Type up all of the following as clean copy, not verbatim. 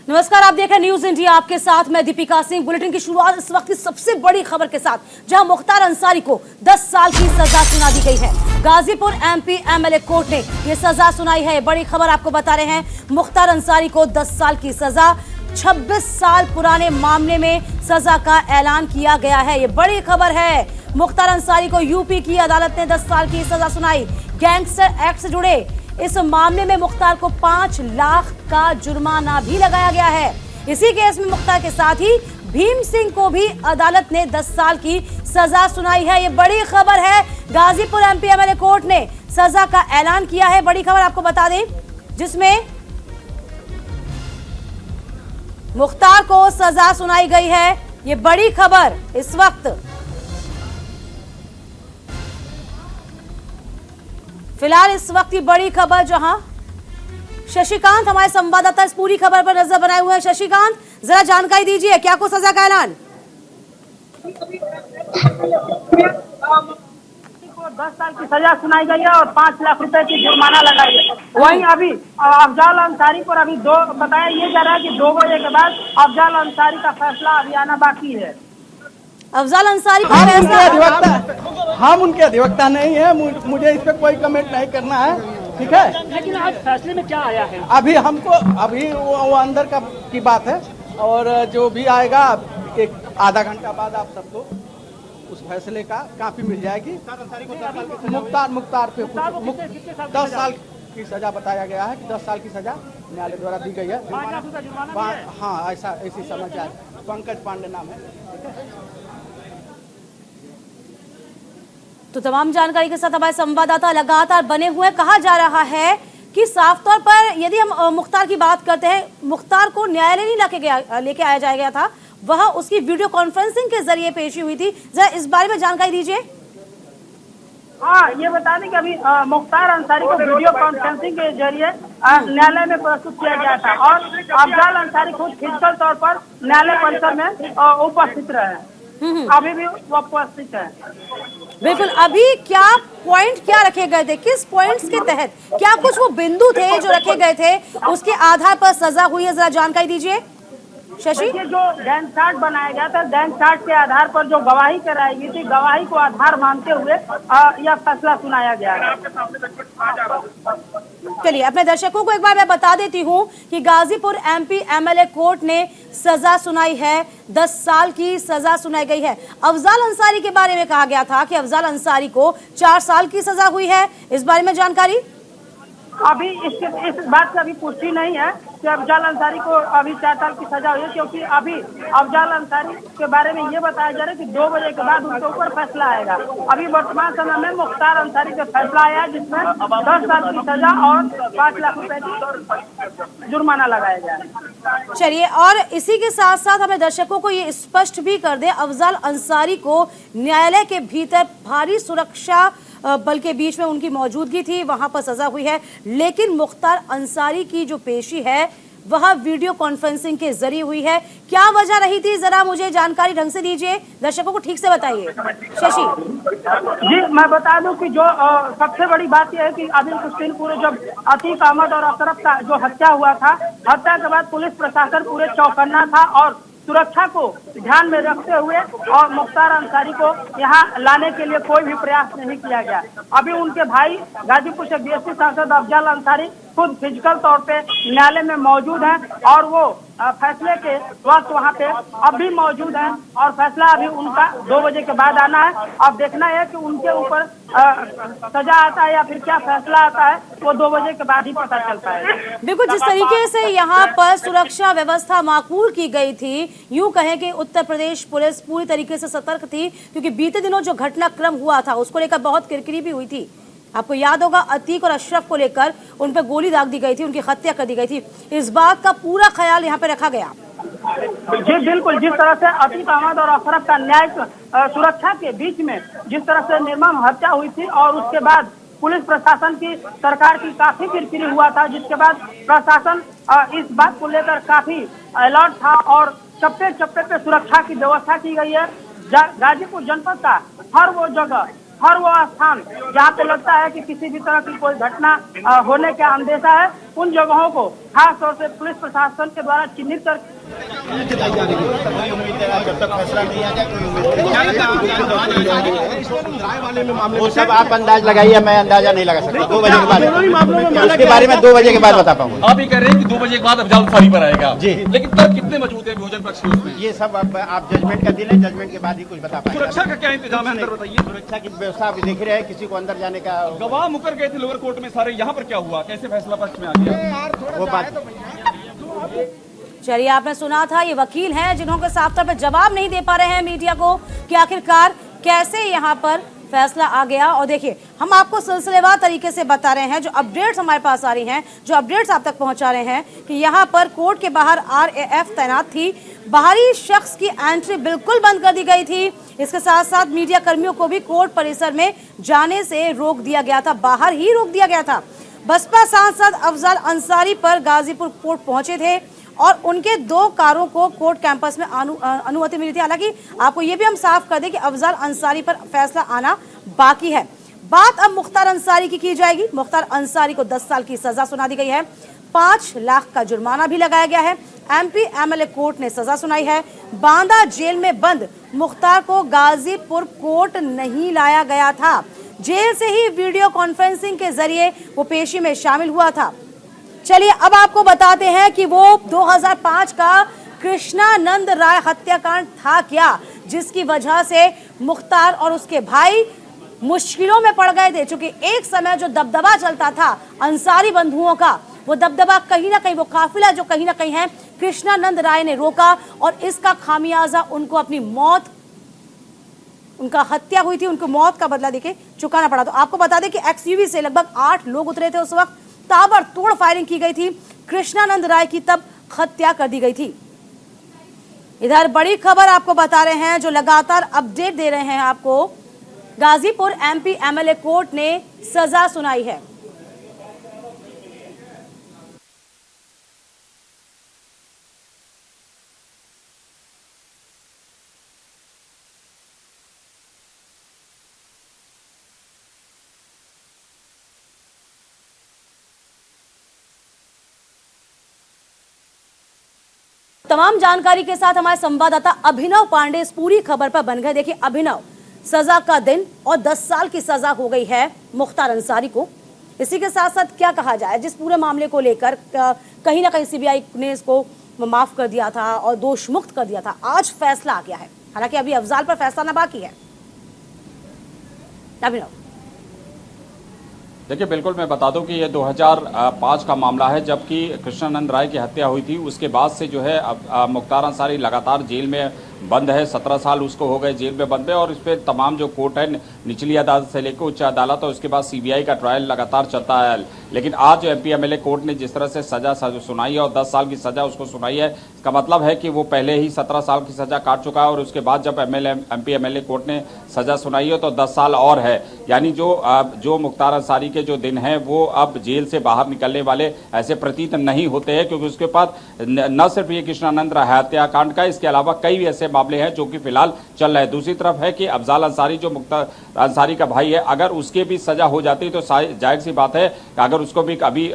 नमस्कार, आप देख रहे हैं न्यूज इंडिया। आपके साथ मैं दीपिका सिंह। बुलेटिन की शुरुआत इस वक्त की सबसे बड़ी खबर के साथ, जहां मुख्तार अंसारी को 10 साल की सजा सुना दी गई है। गाजीपुर एमपी एमएलए कोर्ट ने यह सजा सुनाई है। बड़ी खबर आपको बता रहे हैं, मुख्तार अंसारी को 10 साल की सजा। 26 साल पुराने मामले में सजा का ऐलान किया गया है। ये बड़ी खबर है। मुख्तार अंसारी को यूपी की अदालत ने 10 साल की सजा सुनाई। गैंगस्टर एक्ट से जुड़े इस मामले में मुख्तार को 5 लाख का जुर्माना भी लगाया गया है। इसी केस में मुख्तार के साथ ही भीम सिंह को भी अदालत ने 10 साल की सजा सुनाई है। ये बड़ी खबर है। गाजीपुर एमपी एमएलए कोर्ट ने सजा का ऐलान किया है। बड़ी खबर आपको बता दें, जिसमें मुख्तार को सजा सुनाई गई है। ये बड़ी खबर इस वक्त फिलहाल इस वक्त की बड़ी खबर, जहां शशिकांत हमारे संवाददाता इस पूरी खबर पर नजर बनाए हुए हैं। शशिकांत, जरा जानकारी दीजिए, क्या को सजा का ऐलान? 10 साल की सजा सुनाई गई है और 5 लाख रुपए की जुर्माना लगाई है। वहीं अभी अफजाल अंसारी पर अभी बताया ये जा रहा है कि 2 बजे के बाद अफजाल अंसारी का फैसला अभी आना बाकी है। अफजाल अंसारी का हम उनके अधिवक्ता नहीं है, मुझे इस पे कोई कमेंट नहीं करना है, ठीक है। लेकिन आज फैसले में क्या आया है? अभी वो अंदर की बात है, और जो भी आएगा एक आधा घंटा बाद आप सबको उस फैसले का काफी मिल जाएगी। मुख्तार पे 10 साल की सजा बताया गया है कि 10 साल की सजा न्यायालय द्वारा दी गई है। हाँ, ऐसी समझ आए। पंकज पांडे नाम है। तो तमाम जानकारी के साथ हमारे संवाददाता लगातार बने हुए। कहा जा रहा है कि साफ तौर पर यदि हम मुख्तार की बात करते हैं, मुख्तार को न्यायालय नहीं लेके आया गया था, वह उसकी वीडियो कॉन्फ्रेंसिंग के जरिए पेशी हुई थी। जरा इस बारे में जानकारी दीजिए। हाँ, ये बता दें कि अभी मुख्तार अंसारी को वीडियो कॉन्फ्रेंसिंग के जरिए न्यायालय में प्रस्तुत किया गया था और अफजाल अंसारी खुद फिजिकल तौर पर न्यायालय परिसर में उपस्थित रहे। अभी भी वो उपस्थित है। बिल्कुल। अभी क्या रखे गए थे, किस पॉइंट्स के तहत, क्या कुछ वो बिंदु थे जो रखे गए थे, उसके आधार पर सजा हुई है? जरा जानकारी दीजिए शशि। ये जो गैंग चार्ट बनाया गया था, गैंग चार्ट के आधार पर जो गवाही कराई गई थी, गवाही को आधार मानते हुए यह फैसला सुनाया गया है। चलिए, अपने दर्शकों को एक बार मैं बता देती हूँ कि गाजीपुर एमपी एमएलए कोर्ट ने सजा सुनाई है। 10 साल की सजा सुनाई गई है। अफजाल अंसारी के बारे में कहा गया था कि अफजाल अंसारी को 4 साल की सजा हुई है। इस बारे में जानकारी अभी इस बात की अभी पुष्टि नहीं है कि अफजाल अंसारी को अभी 4 साल की सजा हुई है, क्योंकि अभी अफजाल अंसारी के बारे में ये बताया जा रहा है कि 2 बजे के बाद उनके ऊपर फैसला आएगा। अभी वर्तमान समय में मुख्तार अंसारी का फैसला आया है, जिसमें 10 साल की सजा और 5 लाख रुपए की जुर्माना लगाया गया। चलिए, और इसी के साथ साथ हमें दर्शकों को ये स्पष्ट भी कर दे, अफजाल अंसारी को न्यायालय के भीतर भारी सुरक्षा बल के बीच में उनकी मौजूदगी थी, वहां पर सजा हुई है। लेकिन मुख्तार अंसारी की जो पेशी है वह वीडियो कॉन्फ्रेंसिंग के जरिए हुई है। क्या वजह रही थी, जरा मुझे जानकारी ढंग से दीजिए, दर्शकों को ठीक से बताइए शशि जी। मैं बता दूं कि जो सबसे बड़ी बात यह है कि अभी कुछ दिन पूरे जब अतीक अहमद और अशरफ का जो हत्या हुआ था, हत्या के बाद पुलिस प्रशासन पूरे चौकन्ना था और सुरक्षा को ध्यान में रखते हुए और मुख्तार अंसारी को यहाँ लाने के लिए कोई भी प्रयास नहीं किया गया। अभी उनके भाई गाजीपुर से बीएसपी सांसद अफजाल अंसारी खुद फिजिकल तौर पे न्यायालय में मौजूद हैं और वो फैसले के वक्त वहाँ पे अब भी मौजूद हैं और फैसला अभी उनका 2 बजे के बाद आना है। अब देखना है कि उनके ऊपर सजा आता है या फिर क्या फैसला आता है, वो 2 बजे के बाद ही पता चल पाएगा। बिल्कुल, जिस तरीके से यहाँ पर सुरक्षा व्यवस्था माकूल की गई थी, यूं कहें कि उत्तर प्रदेश पुलिस पूरी तरीके से सतर्क थी, क्योंकि बीते दिनों जो घटनाक्रम हुआ था उसको लेकर बहुत किरकिरी भी हुई थी। आपको याद होगा, अतीक और अशरफ को लेकर उन पर गोली दाग दी गई थी, उनकी हत्या कर दी गई थी। इस बात का पूरा ख्याल यहाँ पे रखा गया। जी बिल्कुल, जिस तरह से अतीक अहमद और अशरफ का न्याय सुरक्षा के बीच में जिस तरह से निर्मम हत्या हुई थी और उसके बाद पुलिस प्रशासन की, सरकार की काफी किरकिरी हुआ था, जिसके बाद प्रशासन इस बात को लेकर काफी अलर्ट था और चप्पे चप्पे पे सुरक्षा की व्यवस्था की गई है। गाजीपुर जनपद का हर वो जगह हर वो स्थान जहाँ पे लगता है कि किसी भी तरह की कोई घटना होने का अंदेशा है, उन जगहों को खास तौर से पुलिस प्रशासन के द्वारा चिन्हित कर जब तक फैसला नहीं आ जाए वो सब आप अंदाज लगाइए, मैं अंदाजा नहीं लगा सकता। 2 बजे के बाद उसके बारे में 2 बजे के बाद बता पाऊंगा। आप ये कह रहे हैं कि 2 बजे के बाद अफजाल अंसारी पर आएगा जी, लेकिन तब कितने मौजूद है भोजन पक्ष के उसमें? ये सब आप जजमेंट का दिन है, जजमेंट के बाद ही कुछ बता पाएंगे। सुरक्षा का क्या इंतजाम है अंदर बताइए? सुरक्षा की व्यवस्था आप देख रहे हैं, किसी को अंदर जाने का गवाह मुकर गए थे लोअर कोर्ट में सारे, यहाँ पर क्या हुआ, कैसे फैसला पक्ष में आ गया वो बात। चलिए, आपने सुना था, ये वकील हैं जिन्होंने साफ तौर पर जवाब नहीं दे पा रहे हैं मीडिया को कि आखिरकार कैसे यहाँ पर फैसला आ गया। और देखिए, हम आपको सिलसिलेवार तरीके से बता रहे हैं, जो अपडेट्स हमारे पास आ रही हैं, जो अपडेट्स आप तक पहुंचा रहे हैं कि यहाँ पर कोर्ट के बाहर RAF तैनात थी, बाहरी शख्स की एंट्री बिल्कुल बंद कर दी गई थी। इसके साथ साथ मीडिया कर्मियों को भी कोर्ट परिसर में जाने से रोक दिया गया था, बाहर ही रोक दिया गया था। बसपा सांसद अफजाल अंसारी पर गाजीपुर कोर्ट पहुंचे थे और उनके 2 कारों को कोर्ट कैंपस में अनुमति मिली थी। हालांकि आपको ये भी हम साफ कर दें कि अफजाल अंसारी पर फैसला आना बाकी है। बात अब मुख्तार अंसारी की जाएगी। मुख्तार अंसारी को 10 साल की सजा सुना दी गई है, 5 लाख का जुर्माना भी लगाया गया है। MP MLA कोर्ट ने सजा सुनाई है। बांदा जेल में बंद मुख्तार को गाजीपुर कोर्ट नहीं लाया गया था, जेल से ही वीडियो कॉन्फ्रेंसिंग के जरिए वो पेशी में शामिल हुआ था। चलिए, अब आपको बताते हैं कि वो 2005 का कृष्णानंद राय हत्याकांड था क्या, जिसकी वजह से मुख्तार और उसके भाई मुश्किलों में पड़ गए थे। चूंकि एक समय जो दबदबा चलता था अंसारी बंधुओं का, वो दबदबा कहीं ना कहीं, वो काफिला जो कहीं ना कहीं है, कृष्णानंद राय ने रोका और इसका खामियाजा उनको अपनी मौत, उनका हत्या हुई थी, उनको मौत का बदला देके चुकाना पड़ा। तो आपको बता दें कि XUV से लगभग 8 लोग उतरे थे उस वक्त, ताबड़तोड़ फायरिंग की गई थी, कृष्णानंद राय की तब हत्या कर दी गई थी। इधर बड़ी खबर आपको बता रहे हैं, जो लगातार अपडेट दे रहे हैं आपको। गाजीपुर MP MLA कोर्ट ने सजा सुनाई है। तमाम जानकारी के साथ हमारे संवाददाता अभिनव पांडे इस पूरी खबर पर बन गए। देखिए अभिनव, सजा का दिन और 10 साल की सजा हो गई है मुख्तार अंसारी को। इसी के साथ साथ क्या कहा जाए, जिस पूरे मामले को लेकर कहीं ना कहीं CBI ने इसको माफ कर दिया था और दोष मुक्त कर दिया था, आज फैसला आ गया है। हालांकि अभी अफजाल पर फैसला ना बाकी है। अभिनव, देखिए, बिल्कुल मैं बता दूं कि ये 2005 का मामला है, जबकि कृष्णानंद राय की हत्या हुई थी। उसके बाद से जो है मुख्तार अंसारी लगातार जेल में बंद है। 17 साल उसको हो गए जेल में बंद है और इस पर तमाम जो कोर्ट है, निचली अदालत से लेकर उच्च अदालत और उसके बाद CBI का ट्रायल लगातार चलता है। लेकिन आज MP MLA कोर्ट ने जिस तरह से सजा सुनाई है और 10 साल की सजा उसको सुनाई है, इसका मतलब है कि वो पहले ही 17 साल की सजा काट चुका है और उसके बाद जब MP MLA कोर्ट ने सजा सुनाई है तो 10 साल और है। यानी जो मुख्तार अंसारी के जो दिन हैं वो अब जेल से बाहर निकलने वाले ऐसे प्रतीत नहीं होते हैं, क्योंकि उसके पास न सिर्फ ये कृष्णानंद राय हत्याकांड का, इसके अलावा कई ऐसे मामले हैं जो कि फिलहाल चल रहे हैं। दूसरी तरफ है कि अफजाल अंसारी जो मुख्तार अंसारी का भाई है, अगर उसके भी सजा हो जाती तो जाहिर सी बात है कि अगर उसको भी अभी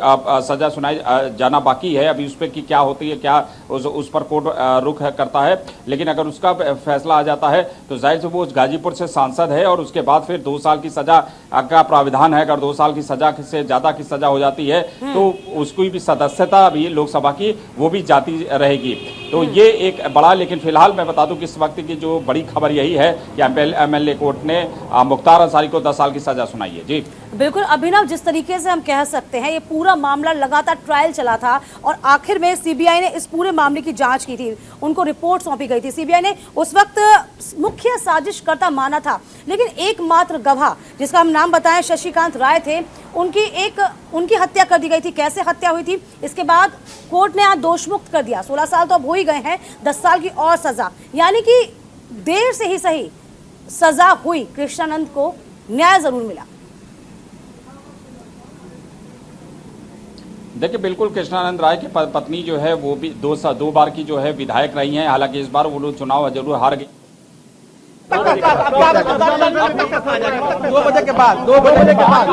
सजा सुनाई जाना बाकी है, अभी उस पर की क्या होती है, क्या उस पर कोर्ट रुख करता है। लेकिन अगर उसका फैसला आ जाता है तो जाहिर से वो गाजीपुर से सांसद है और उसके बाद फिर 2 साल की सजा का प्राविधान है। अगर 2 साल की सजा से ज्यादा की सजा हो जाती है तो उसकी भी सदस्यता अभी लोकसभा की वो भी जाती रहेगी। तो ये एक बड़ा, लेकिन फिलहाल मैं बता दूं कि इस वक्त की जो बड़ी खबर यही है कि MLA कोर्ट ने मुख्तार अंसारी को 10 साल की सजा सुनाई है। जी बिल्कुल अभिनव, जिस तरीके से हम कह सकते हैं ये पूरा मामला लगातार ट्रायल चला था और आखिर में CBI ने इस पूरे मामले की जांच की थी, उनको रिपोर्ट सौंपी गई थी। CBI ने उस वक्त मुख्य साजिशकर्ता माना था, लेकिन एकमात्र गवाह जिसका हम नाम बताएं शशिकांत राय थे, उनकी हत्या कर दी गई थी। कैसे हत्या हुई थी, इसके बाद कोर्ट ने आज दोषमुक्त कर दिया। 16 साल तो अब हो ही गए हैं, 10 साल की और सजा, यानी कि देर से ही सही सजा हुई, कृष्णानंद को न्याय जरूर मिला। देखिए, बिल्कुल कृष्णानंद राय की पत्नी जो है वो भी 2 बार की जो है विधायक रही हैं। हालांकि इस बार वो लोग चुनाव जरूर हार गई। 2 बजे के बाद 2 बजे के बाद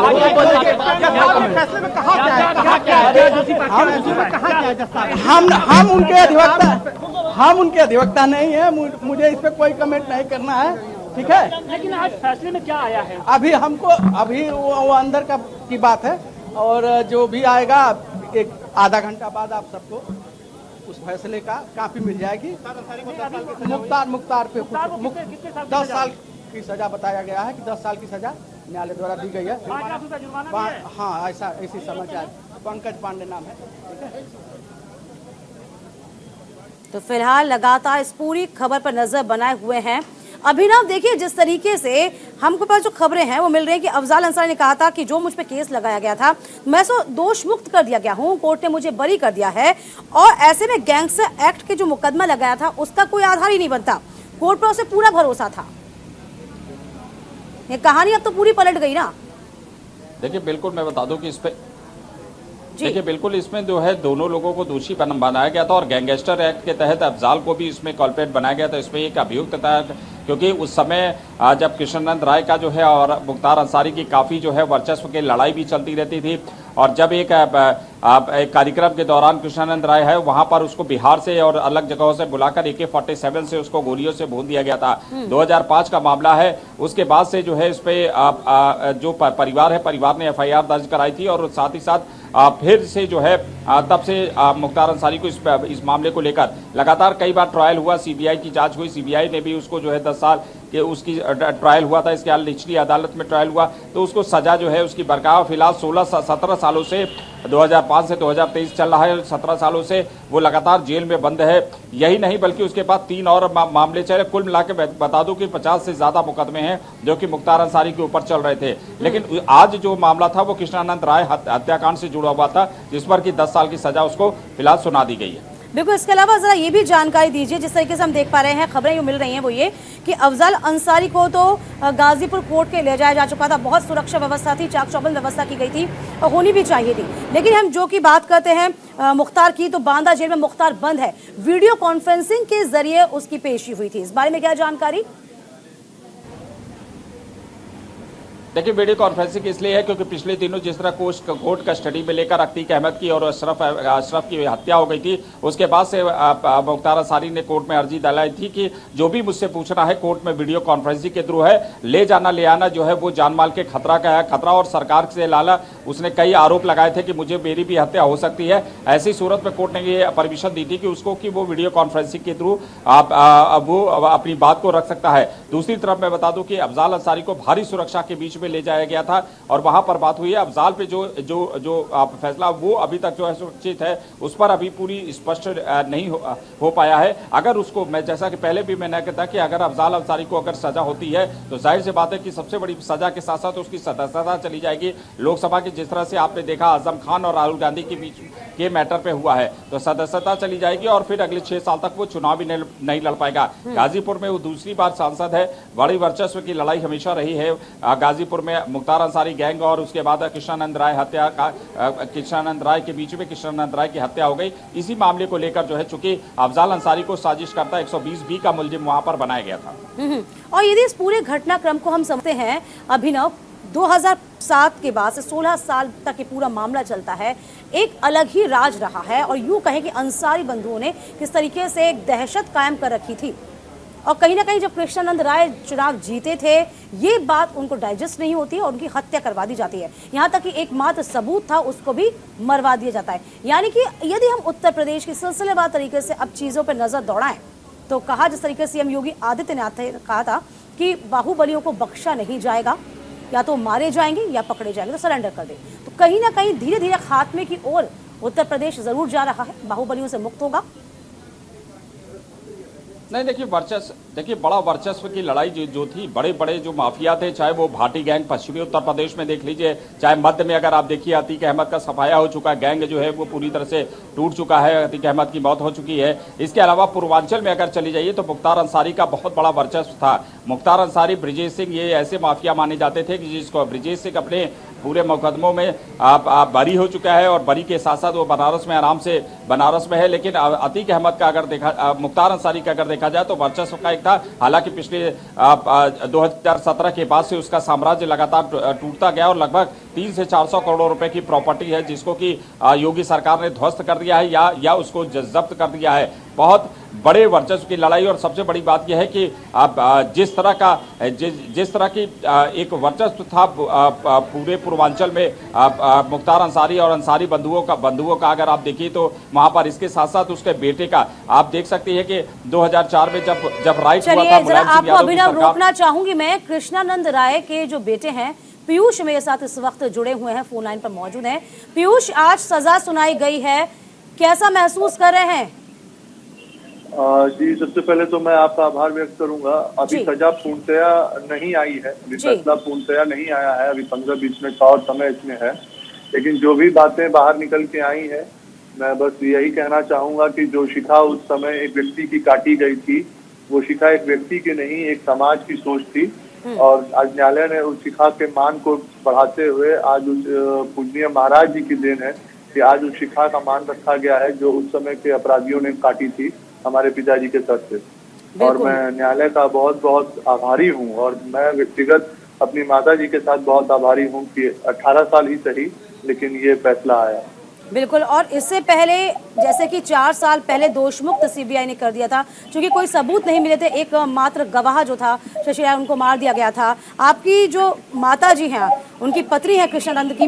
फैसले में कहा क्या है? हम उनके अधिवक्ता नहीं है। मुझे इस पे कोई कमेंट नहीं करना है, ठीक है। लेकिन आज फैसले में क्या आया है? अभी वो अंदर की बात है, और जो भी आएगा एक आधा घंटा बाद आप सबको उस फैसले का कॉपी मिल जाएगी। मुख्तार पे 10 साल की सजा बताया गया है कि 10 साल की सजा न्यायालय द्वारा दी गई है। 5 लाख रुपए जुर्माना भी है। हाँ, ऐसी समाचार। पंकज पांडे नाम है, ठीक है। तो फिलहाल लगातार इस पूरी खबर पर नजर बनाए हुए हैं अभिनव। देखिए जिस तरीके से हमको पास जो खबरें हैं वो मिल रही है कि अफजाल अंसारी ने कहा था कि जो मुझ पे केस लगाया गया था मैं सो दोष मुक्त कर दिया गया हूं, कोर्ट ने मुझे बरी कर दिया है, और ऐसे में गैंगस्टर एक्ट के जो मुकदमा लगाया था उसका कोई आधार ही नहीं बनता। कोर्ट पर उसे पूरा भरोसा था। ये कहानी अब तो पूरी पलट गई ना। देखिए बिल्कुल मैं बता दूं कि इस पे देखिए बिल्कुल इसमें जो है दोनों लोगों को दोषी बनाया गया था, और गैंगस्टर एक्ट के तहत अफजाल को भी इसमें कल्प्रेट बनाया गया था। इसमें एक अभियुक्त था, क्योंकि उस समय जब कृष्णानंद राय का जो है और मुख्तार अंसारी की काफ़ी जो है वर्चस्व की लड़ाई भी चलती रहती थी, और जब एक कार्यक्रम के दौरान कृष्णानंद राय है वहां पर उसको बिहार से और अलग जगहों से बुलाकर AK-47 से उसको गोलियों से भून दिया गया था। 2005 का मामला है। उसके बाद से जो है इस पे जो परिवार है, परिवार ने FIR दर्ज कराई थी, और साथ ही साथ फिर से जो है तब से मुख्तार अंसारी को इस मामले को लेकर लगातार कई बार ट्रायल हुआ, CBI की जांच हुई, CBI ने भी उसको जो है 10 साल के उसकी ट्रायल हुआ था। इसके अलावा निचली अदालत में ट्रायल हुआ तो उसको सजा जो है उसकी बरकरार फिलहाल 17 सालों से 2005 से 2023 चल रहा है। 17 सालों से वो लगातार जेल में बंद है। यही नहीं बल्कि उसके बाद 3 और मामले चले। कुल मिला के बता दूं कि 50 से ज्यादा मुकदमे हैं जो कि मुख्तार अंसारी के ऊपर चल रहे थे। लेकिन आज जो मामला था वो कृष्णानंद राय हत्याकांड से जुड़ा हुआ था, जिस पर कि 10 साल की सजा उसको फिलहाल सुना दी गई है। बिल्कुल। इसके अलावा जरा ये भी जानकारी दीजिए, जिस तरीके से हम देख पा रहे हैं खबरें जो मिल रही हैं वो ये कि अफजाल अंसारी को तो गाजीपुर कोर्ट के ले जाया जा चुका था, बहुत सुरक्षा व्यवस्था थी, चाक चौबंद व्यवस्था की गई थी और होनी भी चाहिए थी। लेकिन हम जो की बात करते हैं मुख्तार की, तो बांदा जेल में मुख्तार बंद है। वीडियो कॉन्फ्रेंसिंग के जरिए उसकी पेशी हुई थी, इस बारे में क्या जानकारी? देखिए वीडियो कॉन्फ्रेंसिंग इसलिए है क्योंकि पिछले दिनों जिस तरह कोर्ट कस्टडी में लेकर अतीक अहमद की और अशरफ की हत्या हो गई थी, उसके बाद से मुख्तार अंसारी ने कोर्ट में अर्जी डालाई थी कि जो भी मुझसे पूछना है कोर्ट में वीडियो कॉन्फ्रेंसिंग के थ्रू है। ले जाना ले आना जो है वो जान माल के खतरा का है, खतरा और सरकार से लाला। उसने कई आरोप लगाए थे कि मुझे मेरी भी हत्या हो सकती है। ऐसी सूरत में कोर्ट ने ये परमिशन दी थी कि उसको कि वो वीडियो कॉन्फ्रेंसिंग के थ्रू वो अपनी बात को रख सकता है। दूसरी तरफ मैं बता दूं कि अफजाल अंसारी को भारी सुरक्षा के बीच ले जाया गया था और वहां पर बात हुई है। अफजाल पे जो फैसला वो अभी तक जो है सुरक्षित है, उस पर अभी पूरी स्पष्ट नहीं हो पाया है। अगर उसको मैं जैसा कि पहले भी मैंने कहा कि अगर अफजाल अंसारी को अगर सजा होती है तो जाहिर सी बात है कि सबसे बड़ी सजा के साथ साथ उसकी सदस्यता चली जाएगी। लोकसभा की जिस तरह से आपने देखा आजम खान और राहुल गांधी के बीच के मैटर पे हुआ है, तो सदस्यता चली जाएगी और फिर अगले 6 साल तक वो चुनाव भी नहीं लड़ पाएगा। गाजीपुर में वो दूसरी बार सांसद है। बड़ी वर्चस्व की लड़ाई हमेशा रही है गाजीपुर में मुख्तार अंसारी गैंग और उसके बाद कृष्णानंद राय के बीच में कृष्णानंद राय की हत्या हो गई। इसी मामले को लेकर जो है चूंकि अफजाल अंसारी को साजिश करता 120B का मुलजिम वहां पर बनाया गया था। और यदि इस पूरे घटनाक्रम को हम समझते हैं अभिनव, 2007 के बाद से 16 साल तक ये पूरा मामला चलता है, एक अलग ही राज रहा है और यूं कहें कि अंसारी बंधुओं ने किस तरीके से एक दहशत कायम कर रखी थी। और कहीं ना कहीं जब कृष्णानंद राय चुनाव जीते थे ये बात उनको डाइजेस्ट नहीं होती है और उनकी हत्या करवा दी जाती है। यहाँ तक कि एकमात्र सबूत था उसको भी मरवा दिया जाता है। यानी कि यदि हम उत्तर प्रदेश की सिलसिलेवार तरीके से अब चीज़ों पर नजर दौड़ाएं तो कहा जिस तरीके से CM योगी आदित्यनाथ ने कहा था कि बाहुबलियों को बख्शा नहीं जाएगा, या तो मारे जाएंगे या पकड़े जाएंगे, तो सरेंडर कर दे। तो कहीं ना कहीं धीरे धीरे खात्मे की ओर उत्तर प्रदेश जरूर जा रहा है, बाहुबलियों से मुक्त होगा। नहीं देखिए बड़ा वर्चस्व की लड़ाई जो थी, बड़े बड़े जो माफिया थे, चाहे वो भाटी गैंग पश्चिमी उत्तर प्रदेश में देख लीजिए, चाहे मध्य में अगर आप देखिए अतीक अहमद का सफाया हो चुका है, गैंग जो है वो पूरी तरह से टूट चुका है, अतीक अहमद की मौत हो चुकी है। इसके अलावा पूर्वांचल में अगर चली जाइए तो मुख्तार अंसारी का बहुत बड़ा वर्चस्व था। मुख्तार अंसारी, ब्रिजेश सिंह, ये ऐसे माफिया माने जाते थे कि जिसको ब्रिजेश सिंह अपने पूरे मुकदमों में बरी हो चुका है और बरी के साथ साथ वो बनारस में है। लेकिन अतीक अहमद का अगर देखा, मुख्तार अंसारी का अगर देखा जाए तो वर्चस्व का एक था। हालांकि पिछले 2017 के बाद से उसका साम्राज्य लगातार टूटता गया और लगभग 300 से 400 करोड़ रुपए की प्रॉपर्टी है जिसको कि योगी सरकार ने ध्वस्त कर दिया है या उसको जब्त कर दिया है। बहुत बड़े वर्चस्व की लड़ाई और सबसे बड़ी बात यह है कि जिस तरह की एक वर्चस्व था पूरे पूर्वांचल में मुख्तार अंसारी और अंसारी बंधुओं का अगर आप देखिए तो वहां पर इसके साथ साथ उसके बेटे का आप देख सकते हैं कि 2004 में जब राइट हुआ था मुलायम सिंह यादव की सरकार। रोकना चाहूंगी मैं, कृष्णानंद राय के जो बेटे हैं पीयूष मेरे साथ इस वक्त जुड़े हुए हैं, फोन लाइन पर मौजूद हैं। पीयूष, आज सजा सुनाई गई है, कैसा महसूस कर रहे हैं? जी, सबसे पहले तो मैं आपका आभार व्यक्त करूंगा। अभी सजा पूर्णतया नहीं आई है, अभी फैसला पूर्णतया नहीं आया है, अभी 15-20 मिनट का और समय इसमें है। लेकिन जो भी बातें बाहर निकल के आई है, मैं बस यही कहना चाहूंगा कि जो शिखा उस समय एक व्यक्ति की काटी गई थी, वो शिखा एक व्यक्ति की नहीं, एक समाज की सोच थी। और आज न्यायालय ने उस शिखा के मान को बढ़ाते हुए आज उस पूजनीय महाराज जी की देन है कि आज उस शिखा का मान रखा गया है जो उस समय के अपराधियों ने काटी थी हमारे पिताजी के सर से। और मैं न्यायालय का बहुत बहुत आभारी हूँ और मैं व्यक्तिगत अपनी माता जी के साथ बहुत आभारी हूँ कि 18 साल ही सही लेकिन ये फैसला आया। बिल्कुल, और इससे पहले जैसे कि 4 साल पहले दोषमुक्त सीबीआई ने कर दिया था, क्योंकि कोई सबूत नहीं मिले थे, एक मात्र गवाह जो था शशि राय उनको मार दिया गया था। आपकी जो माता जी हैं, उनकी पत्नी है कृष्णानंद की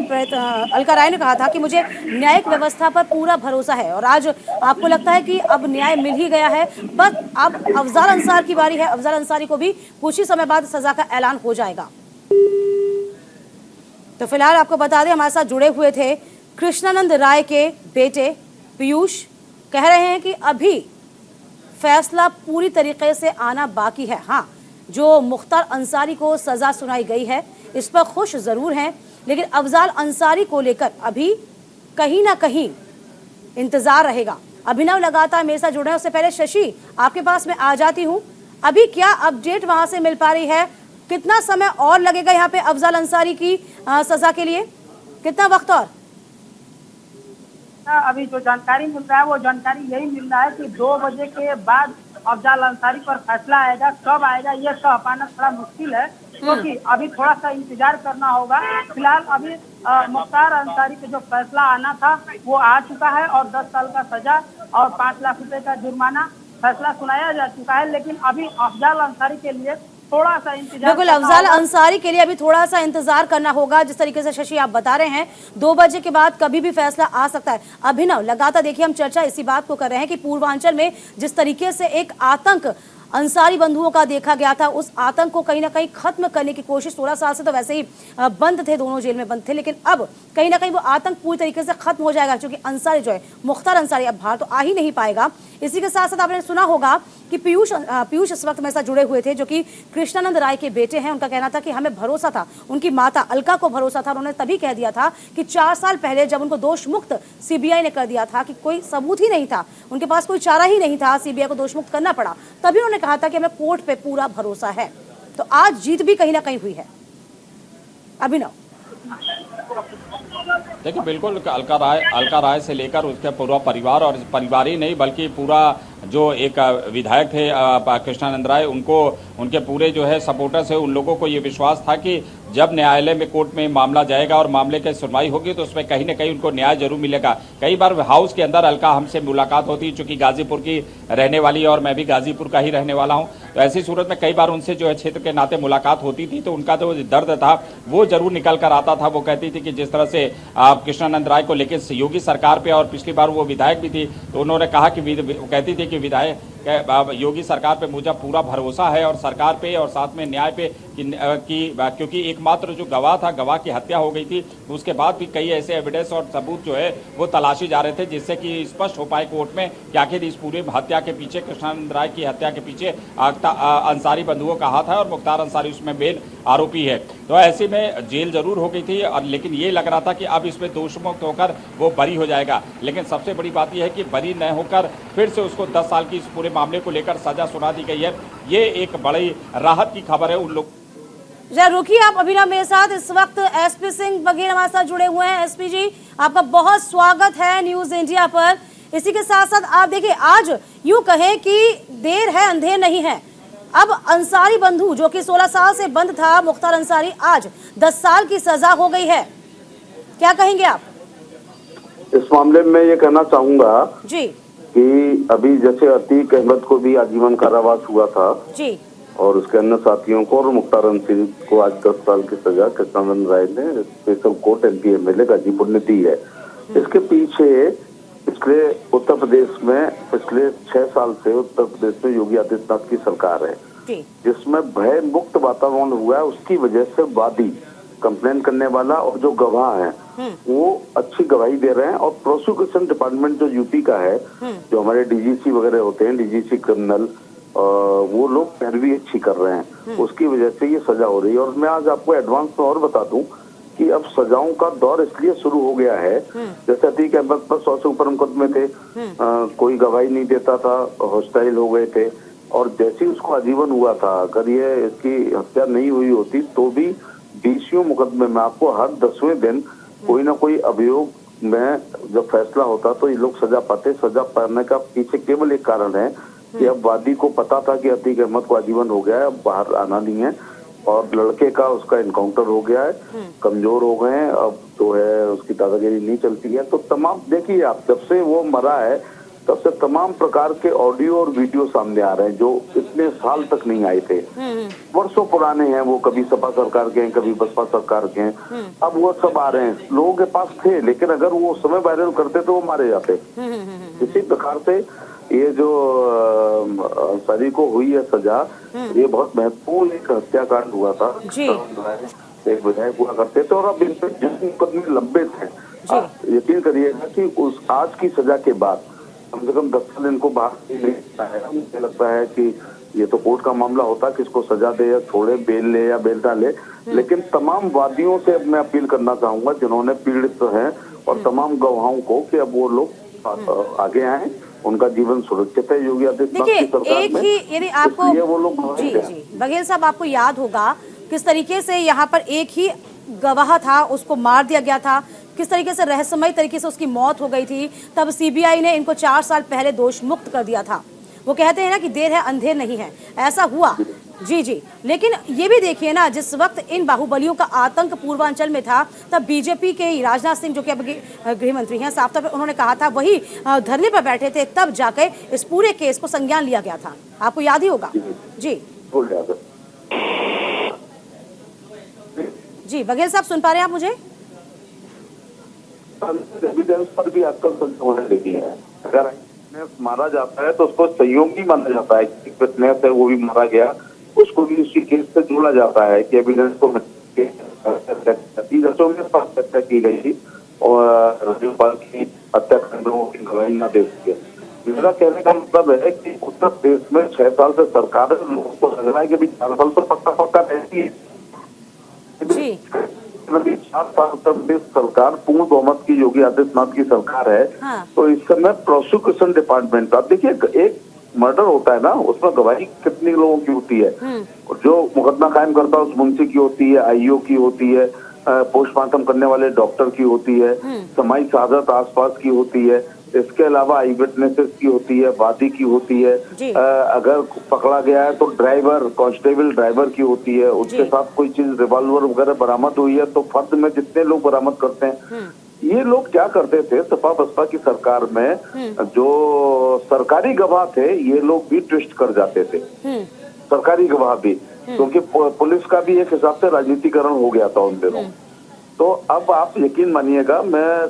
अलका राय ने कहा था कि मुझे न्यायिक व्यवस्था पर पूरा भरोसा है, और आज आपको लगता है कि अब न्याय मिल ही गया है। बस अब अफजाल अंसार की बारी है, अफजाल अंसारी को भी कुछ ही समय बाद सजा का ऐलान हो जाएगा। तो फिलहाल आपको बता दें, हमारे साथ जुड़े हुए थे कृष्णानंद राय के बेटे पीयूष, कह रहे हैं कि अभी फैसला पूरी तरीके से आना बाकी है। हाँ, जो मुख्तार अंसारी को सजा सुनाई गई है इस पर खुश जरूर हैं, लेकिन अफजाल अंसारी को लेकर अभी कहीं ना कहीं इंतजार रहेगा। अभिनव लगातार मेरे साथ जुड़े हैं, उससे पहले शशि आपके पास मैं आ जाती हूँ। अभी क्या अपडेट वहां से मिल पा रही है? कितना समय और लगेगा यहाँ पे अफजाल अंसारी की सजा के लिए? कितना वक्त और? अभी जो जानकारी मिल रहा है वो जानकारी यही मिल रहा है कि 2 बजे के बाद अफजाल अंसारी पर फैसला आएगा। कब आएगा ये कह पाना थोड़ा मुश्किल है, क्योंकि अभी थोड़ा सा इंतजार करना होगा। फिलहाल अभी मुख्तार अंसारी पे जो फैसला आना था वो आ चुका है और 10 साल का सजा और 5 लाख रुपए का जुर्माना फैसला सुनाया जा चुका है। लेकिन अभी अफजाल अंसारी के लिए थोड़ा सा इंतजार, बिल्कुल अफजाल अंसारी के लिए अभी थोड़ा सा इंतजार करना होगा। जिस तरीके से शशि आप बता रहे हैं 2 बजे के बाद कभी भी फैसला आ सकता है। अभिनव लगातार देखिए, हम चर्चा इसी बात को कर रहे हैं कि पूर्वांचल में जिस तरीके से एक आतंक अंसारी बंधुओं का देखा गया था, उस आतंक को कहीं ना कहीं खत्म करने की कोशिश 16 साल से तो वैसे ही बंद थे, दोनों जेल में बंद थे, लेकिन अब कहीं ना कहीं वो आतंक पूरी तरीके से खत्म हो जाएगा, क्योंकि अंसारी जो है मुख्तार अंसारी अब बाहर तो आ ही नहीं पाएगा। इसी के साथ साथ आपने सुना होगा कि पीयूष इस वक्त मेरे साथ जुड़े हुए थे, जो कि कृष्णानंद राय के बेटे हैं। उनका कहना था कि हमें भरोसा था, उनकी माता अलका को भरोसा था, उन्होंने तभी कह दिया था कि 4 साल पहले जब उनको दोष मुक्त सीबीआई ने कर दिया था कि कोई सबूत ही नहीं था, उनके पास कोई चारा ही नहीं था, सीबीआई को दोष मुक्त करना पड़ा, तभी उन्होंने कहा था कि हमें कोर्ट पे पूरा भरोसा है। तो आज जीत भी कहीं ना कहीं हुई है। अभिनव देखिए, बिल्कुल अलका राय से लेकर उसका पूरा परिवार, और परिवार ही नहीं बल्कि पूरा जो एक विधायक थे कृष्णानंद राय, उनके पूरे जो है सपोर्टर्स है, उन लोगों को ये विश्वास था कि जब न्यायालय में कोर्ट में मामला जाएगा और मामले की सुनवाई होगी तो उसमें कहीं ना कहीं उनको न्याय जरूर मिलेगा। कई बार हाउस के अंदर अलका हमसे मुलाकात होती, चूंकि गाजीपुर की रहने वाली है और मैं भी गाजीपुर का ही रहने वाला हूं, तो ऐसी सूरत में कई बार उनसे जो है क्षेत्र के नाते मुलाकात होती थी, तो उनका जो दर्द था वो जरूर निकल कर आता था। वो कहती थी कि जिस तरह से कृष्णानंद राय को लेकर योगी सरकार पे, और पिछली बार वो विधायक भी थी, तो उन्होंने कहा कि कहती थी कि विधायक योगी सरकार पे मुझे पूरा भरोसा है, और सरकार पे और साथ में न्याय पे क्योंकि एकमात्र जो गवाह था, गवाह की हत्या हो गई थी, उसके बाद भी कई ऐसे एविडेंस और सबूत जो है वो तलाशी जा रहे थे, जिससे कि स्पष्ट हो पाए कोर्ट में कि आखिर इस पूरे हत्या के पीछे, कृष्णानंद राय की हत्या के पीछे अंसारी बंधुओं का हाथ है और मुख्तार अंसारी उसमें मेन आरोपी है। तो ऐसे में जेल जरूर हो गई थी, और लेकिन ये लग रहा था कि अब इसमें दोषमुक्त होकर वो बरी हो जाएगा। लेकिन सबसे बड़ी बात यह है कि बरी न होकर फिर से उसको 10 साल की इस पूरे मामले को लेकर सजा सुना दी गई है। ये एक बड़ी राहत की खबर है उन लोग। रुकिए आप अभिनव मेरे साथ, इस वक्त एसपी सिंह बघेल हमारे साथ जुड़े हुए हैं। एसपी जी, आपका बहुत स्वागत है न्यूज इंडिया पर। इसी के साथ साथ आप देखिए, आज यूं कहें कि देर है अंधेर नहीं है, अब अंसारी बंधु जो कि 16 साल से बंद था, मुख्तार अंसारी, आज 10 साल की सजा हो गई है। क्या कहेंगे आप इस मामले में? ये कहना चाहूंगा जी कि अभी जैसे अतीक अहमद को भी आजीवन कारावास हुआ था जी, और उसके अन्य साथियों को, और मुख्तार अंसारी को आज 10 साल की सजा कृष्णानंद राय ने special court MP MLA Ghazipur ने दी है। इसके पीछे पिछले उत्तर प्रदेश में पिछले 6 साल से उत्तर प्रदेश में योगी आदित्यनाथ की सरकार है, जिसमें भय मुक्त वातावरण हुआ है। उसकी वजह से वादी, कंप्लेन करने वाला और जो गवाह हैं वो अच्छी गवाही दे रहे हैं, और प्रोसिक्यूशन डिपार्टमेंट जो यूपी का है, जो हमारे DGC वगैरह होते हैं, DGC क्रिमिनल, वो लोग पैरवी अच्छी कर रहे हैं। उसकी वजह से ये सजा हो रही है। और मैं आज आपको एडवांस में और बता दूं कि अब सजाओं का दौर इसलिए शुरू हो गया है, जैसे अतीक अहमद पर 100 से ऊपर मुकदमे थे, कोई गवाही नहीं देता था, हॉस्टाइल हो गए थे, और जैसे ही उसको आजीवन हुआ था, अगर ये इसकी हत्या नहीं हुई होती तो भी 20 मुकदमे में आपको हर 10वें दिन कोई ना कोई अभियोग में जब फैसला होता तो ये लोग सजा पाते। सजा पाने का पीछे केवल एक कारण है कि अब वादी को पता था कि अतीक अहमद को आजीवन हो गया है, अब बाहर आना नहीं है, और लड़के का उसका इनकाउंटर हो गया है, कमजोर हो गए हैं, अब जो है उसकी दादागिरी नहीं चलती है। तो तमाम देखिए आप, जब से वो मरा है तब से तमाम प्रकार के ऑडियो और वीडियो सामने आ रहे हैं जो इतने साल तक नहीं आए थे। वर्षों पुराने हैं वो, कभी सपा सरकार के हैं, कभी बसपा सरकार के हैं, अब वो सब आ रहे हैं। लोगों के पास थे, लेकिन अगर वो उस समय वायरल करते तो वो मारे जाते। इसी प्रकार से ये जो अंसारी को हुई है सजा, ये बहुत महत्वपूर्ण एक हत्याकांड हुआ था। एक विधायक हुआ करते थे, और अब इन पर जिस मुकदमे लंबित हैं, यकीन करिएगा कि उस आज की सजा के बाद कम से कम 10 साल इनको बाहर नहीं लगता है। मुझे लगता है कि ये तो कोर्ट का मामला होता, किसको सजा दे या छोड़े, बेल ले या बेल ना ले, लेकिन तमाम वादियों से अब मैं अपील करना चाहूंगा जिन्होंने पीड़ित हैं, और तमाम गवाहों को, कि अब वो लोग आगे आए, उनका जीवन सुरक्षित है योगी आदित्यनाथ की सरकार में। यदि आपको वो लोग जी बघेल साहब, आपको याद होगा किस तरीके से यहाँ पर एक ही गवाह था, उसको मार दिया गया था, किस तरीके से रहस्यमय तरीके से उसकी मौत हो गई थी। तब CBI ने इनको 4 साल पहले दोष मुक्त कर दिया था। वो कहते हैं ना कि देर है अंधेर नहीं है, ऐसा हुआ। जी, लेकिन ये भी देखिए ना, जिस वक्त इन बाहुबलियों का आतंक पूर्वांचल में था, तब BJP के राजनाथ सिंह, जो कि अब गृह मंत्री हैं, साफ तौर पर उन्होंने कहा था, वही धरने पर बैठे थे, तब जाके इस पूरे केस को संज्ञान लिया गया था। आपको याद ही होगा। जी बघेल साहब, सुन पा रहे हैं आप मुझे? एविडेंस पर भी आजकल संशय होने लगी है। अगर विटनेस मारा जाता है तो उसको सहयोगी माना जाता है, कि विटनेस है वो भी मारा गया, उसको भी उसी केस से जोड़ा जाता है कि एविडेंस को हत्या की गई थी और राज्यपाल की हत्याकांडों की गवाही न दे सके। मेरा कहने का मतलब है कि उत्तर प्रदेश में 6 साल से सरकार है, लोगों को लग रहा है कि अभी 4 साल तो पक्का रहती है। 4 साल उत्तर प्रदेश सरकार पूर्ण बहुमत की योगी आदित्यनाथ की सरकार है। हाँ। तो इस समय प्रोसिक्यूशन डिपार्टमेंट, आप देखिए एक मर्डर होता है ना, उसमें गवाही कितने लोगों की होती है, जो मुकदमा कायम करता है उस मुंशी की होती है, IO की होती है, पोस्टमार्टम करने वाले डॉक्टर की होती है, समाई शहादत आसपास की होती है, इसके अलावा आई विटनेसेस की होती है, वादी की होती है, अगर पकड़ा गया है तो ड्राइवर, कांस्टेबल ड्राइवर की होती है, उसके साथ कोई चीज रिवॉल्वर वगैरह बरामद हुई है तो फर्द में जितने लोग बरामद करते हैं। ये लोग क्या करते थे सपा बसपा की सरकार में, जो सरकारी गवाह थे ये लोग भी ट्विस्ट कर जाते थे, सरकारी गवाह भी, क्योंकि पुलिस का भी एक हिसाब से राजनीतिकरण हो गया था उन दिनों। तो अब आप यकीन मानिएगा, मैं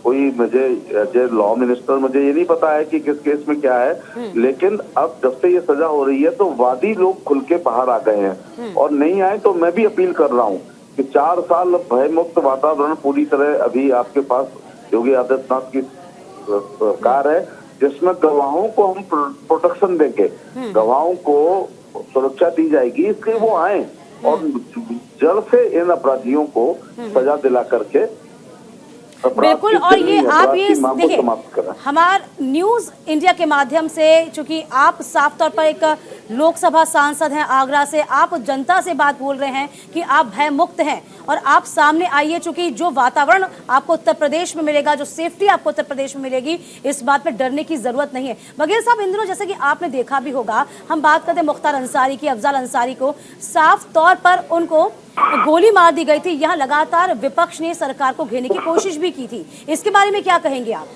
कोई मुझे एज लॉ मिनिस्टर मुझे ये नहीं पता है कि किस केस में क्या है, लेकिन अब जब से ये सजा हो रही है तो वादी लोग खुल के बाहर आ गए हैं, और नहीं आए तो मैं भी अपील कर रहा हूँ कि 4 साल भय मुक्त वातावरण पूरी तरह अभी आपके पास योगी आदित्यनाथ की सरकार है, जिसमें गवाहों को हम प्रोटेक्शन देंगे, गवाहों को सुरक्षा दी जाएगी, इसलिए वो आए और जल्द से इन अपराधियों को सजा दिला करके बिल्कुल। और ये आप ये देखिए, हमारे न्यूज इंडिया के माध्यम से, चूंकि आप साफ तौर पर एक लोकसभा सांसद हैं आगरा से, आप जनता से बात बोल रहे हैं कि आप भय मुक्त हैं और आप सामने आइए, चूंकि जो वातावरण आपको उत्तर प्रदेश में मिलेगा, जो सेफ्टी आपको उत्तर प्रदेश में मिलेगी, इस बात में डरने की जरूरत नहीं है। बघेल साहब, इन दिनों जैसे कि आपने देखा भी होगा, हम बात करते हैं मुख्तार अंसारी की, अफजल अंसारी को साफ तौर पर उनको गोली मार दी गई थी। यहाँ लगातार विपक्ष ने सरकार को घेरने की कोशिश भी की थी, इसके बारे में क्या कहेंगे आप?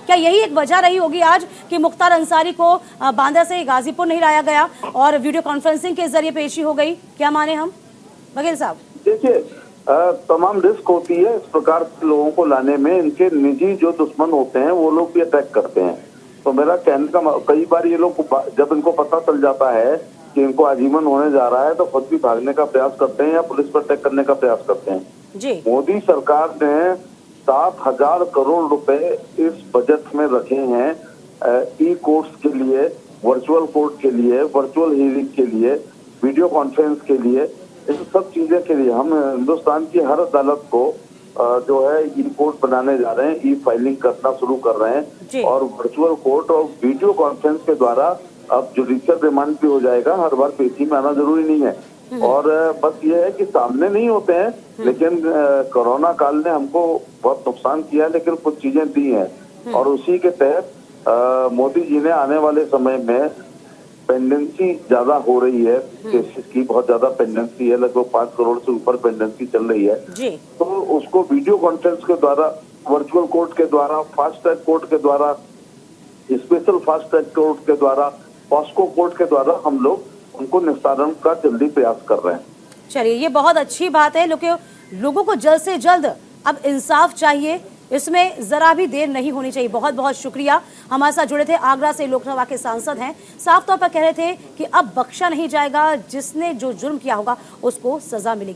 क्या यही एक वजह रही होगी आज कि मुख्तार अंसारी को बांदा से गाजीपुर नहीं लाया गया और वीडियो कॉन्फ्रेंसिंग के जरिए पेशी हो गई? क्या माने हम बघेल साहब? देखिए, तमाम रिस्क होती है इस प्रकार के लोगों को लाने में। इनके निजी जो दुश्मन होते हैं वो लोग भी अटैक करते हैं। तो मेरा कहने का, कई बार ये लोग जब इनको पता चल जाता है कि इनको आजीवन होने जा रहा है तो खुद भी भागने का प्रयास करते हैं या पुलिस पर अटैक करने का प्रयास करते हैं जी। मोदी सरकार ने 7,000 करोड़ रुपए इस बजट में रखे हैं ई कोर्ट्स के लिए, वर्चुअल कोर्ट के लिए, वर्चुअल हियरिंग के लिए, वीडियो कॉन्फ्रेंस के लिए, इन सब चीजें के लिए हम हिंदुस्तान की हर अदालत को जो है ई कोर्ट बनाने जा रहे हैं, ई फाइलिंग करना शुरू कर रहे हैं और वर्चुअल कोर्ट और वीडियो कॉन्फ्रेंस के द्वारा अब जुडिशियल रिमांड भी हो जाएगा। हर बार पेशी में आना जरूरी नहीं है और बस ये है कि सामने नहीं होते हैं, लेकिन कोरोना काल ने हमको बहुत नुकसान किया, लेकिन कुछ चीजें दी हैं और उसी के तहत मोदी जी ने आने वाले समय में पेंडेंसी ज्यादा हो रही है, केसेस की बहुत ज्यादा पेंडेंसी है, लगभग 5 करोड़ से ऊपर पेंडेंसी चल रही है जी। तो उसको वीडियो कॉन्फ्रेंस के द्वारा, वर्चुअल कोर्ट के द्वारा, फास्ट ट्रैक कोर्ट के द्वारा, स्पेशल फास्ट ट्रैक कोर्ट के द्वारा, पॉस्को कोर्ट के द्वारा हम लोग उनको निस्तारण का जल्दी प्रयास कर रहे हैं। चलिए, ये बहुत अच्छी बात है। लोगों को जल्द से जल्द अब इंसाफ चाहिए, इसमें जरा भी देर नहीं होनी चाहिए। बहुत बहुत शुक्रिया। हमारे साथ जुड़े थे, आगरा से लोकसभा के सांसद हैं, साफ तौर पर कह रहे थे कि अब बख्शा नहीं जाएगा, जिसने जो जुर्म किया होगा उसको सजा मिलेगी।